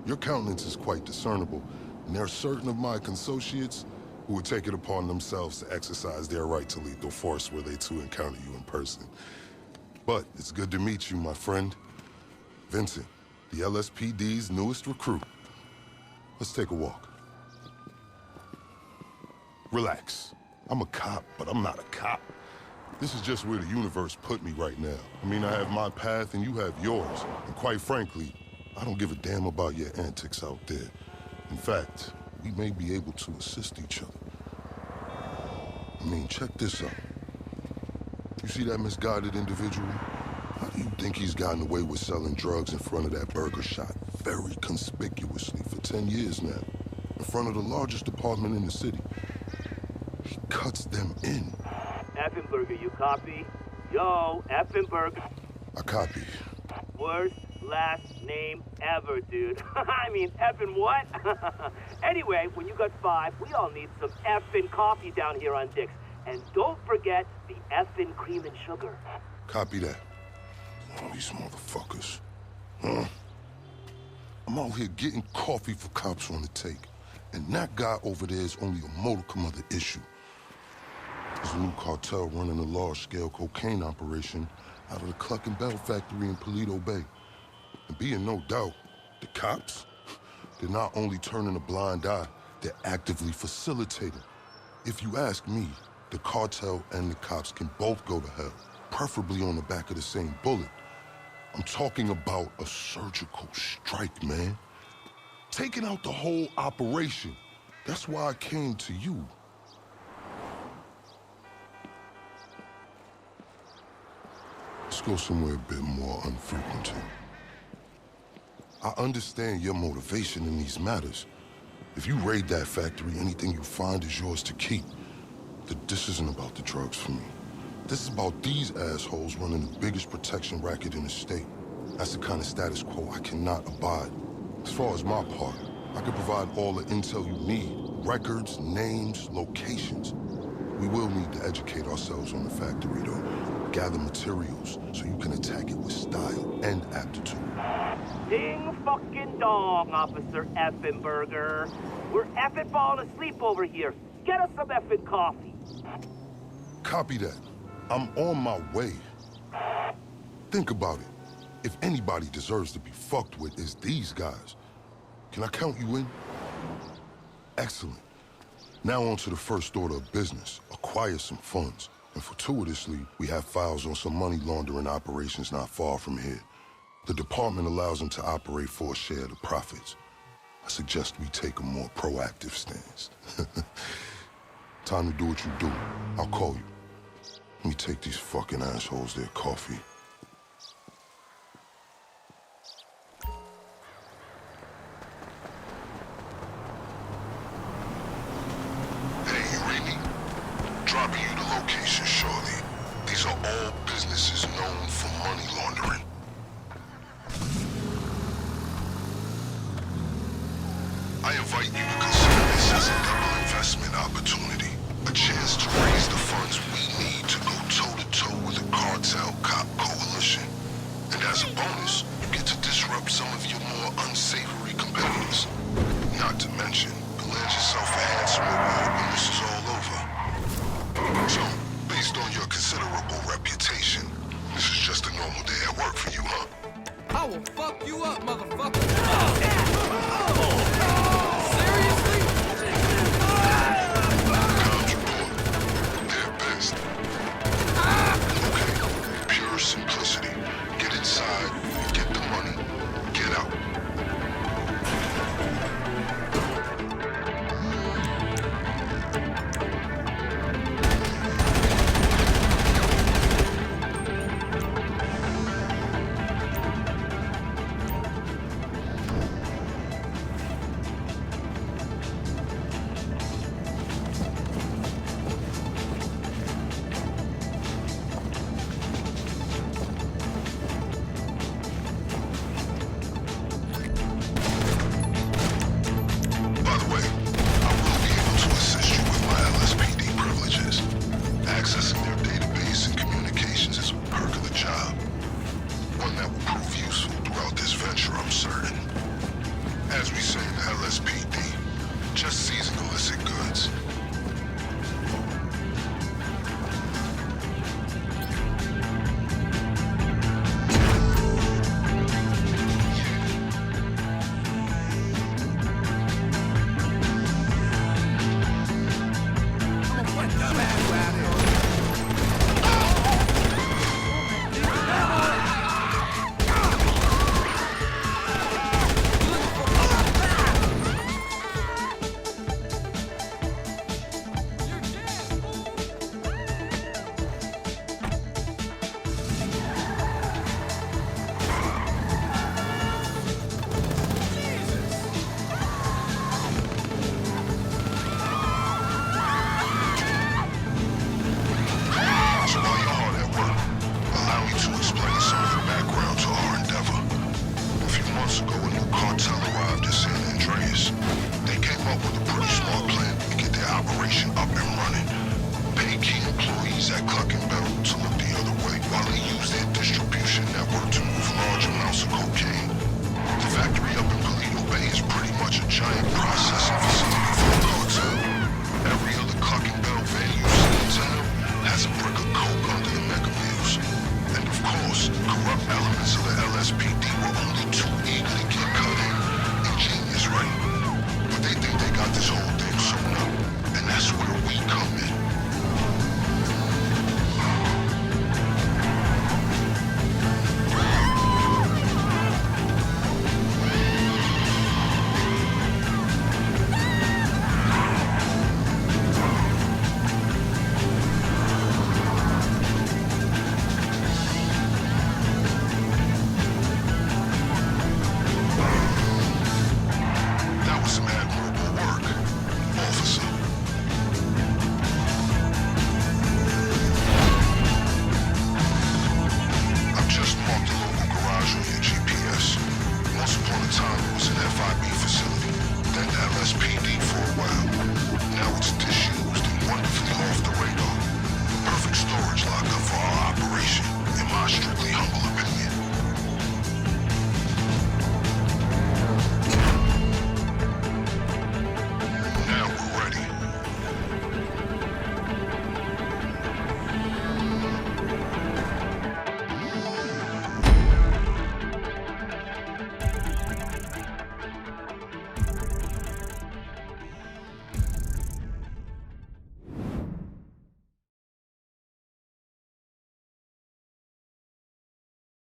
Your countenance is quite discernible, and there are certain of my consociates who would take it upon themselves to exercise their right to lethal force were they to encounter you in person. But it's good to meet you, my friend. Vincent, the LSPD's newest recruit. Let's take a walk. Relax. I'm a cop, but I'm not a cop. This is just where the universe put me right now. I mean, I have my path and you have yours. And quite frankly, I don't give a damn about your antics out there. In fact, we may be able to assist each other. I mean, check this out. You see that misguided individual? How do you think he's gotten away with selling drugs in front of that burger shop very conspicuously for 10 years now? In front of the largest department in the city. He cuts them in. Effenberger, you copy? Yo, Effenberger. I copy. Worst last name ever, dude. I mean, effing what? Anyway, when you got 5, we all need some effing coffee down here on Dick's. And don't forget the effing cream and sugar. Copy that. Oh, these motherfuckers. Huh? I'm out here getting coffee for cops on the take. And that guy over there is only a modicum of the issue. There's a new cartel running a large-scale cocaine operation out of the Cluck and Bell factory in Paleto Bay. And be in no doubt, the cops, they're not only turning a blind eye, they're actively facilitating. If you ask me, the cartel and the cops can both go to hell, preferably on the back of the same bullet. I'm talking about a surgical strike, man. Taking out the whole operation. That's why I came to you. Let's go somewhere a bit more unfrequented. I understand your motivation in these matters. If you raid that factory, anything you find is yours to keep. This isn't about the drugs for me. This is about these assholes running the biggest protection racket in the state. That's the kind of status quo I cannot abide. As far as my part, I can provide all the intel you need. Records, names, locations. We will need to educate ourselves on the factory, though. Gather materials so you can attack it with style and aptitude. Ding fucking dong, Officer Effenberger. We're effing falling asleep over here. Get us some effing coffee. Copy that. I'm on my way. Think about it. If anybody deserves to be fucked with, it's these guys. Can I count you in? Excellent. Now on to the first order of business. Acquire some funds. And fortuitously, we have files on some money laundering operations not far from here. The department allows them to operate for a share of the profits. I suggest we take a more proactive stance. Time to do what you do. I'll call you. Let me take these fucking assholes their coffee. Hey, you read me? Dropping you the location shortly. These are all businesses known for money laundering. I invite you to consider this as a double investment opportunity. A chance to raise the funds we need to go toe-to-toe with the cartel cop coalition. And as a bonus, you get to disrupt some of your more unsavory competitors. Not to mention, land yourself a handsome reward when this is all over. So, based on your considerable reputation, this is just a normal day at work for you, huh? I will fuck you up, motherfucker! Seriously? Comms report. They're best. Okay, pure simplicity. Get inside, get the money, get out. As we say in the LSPD, just seizing illicit goods. Some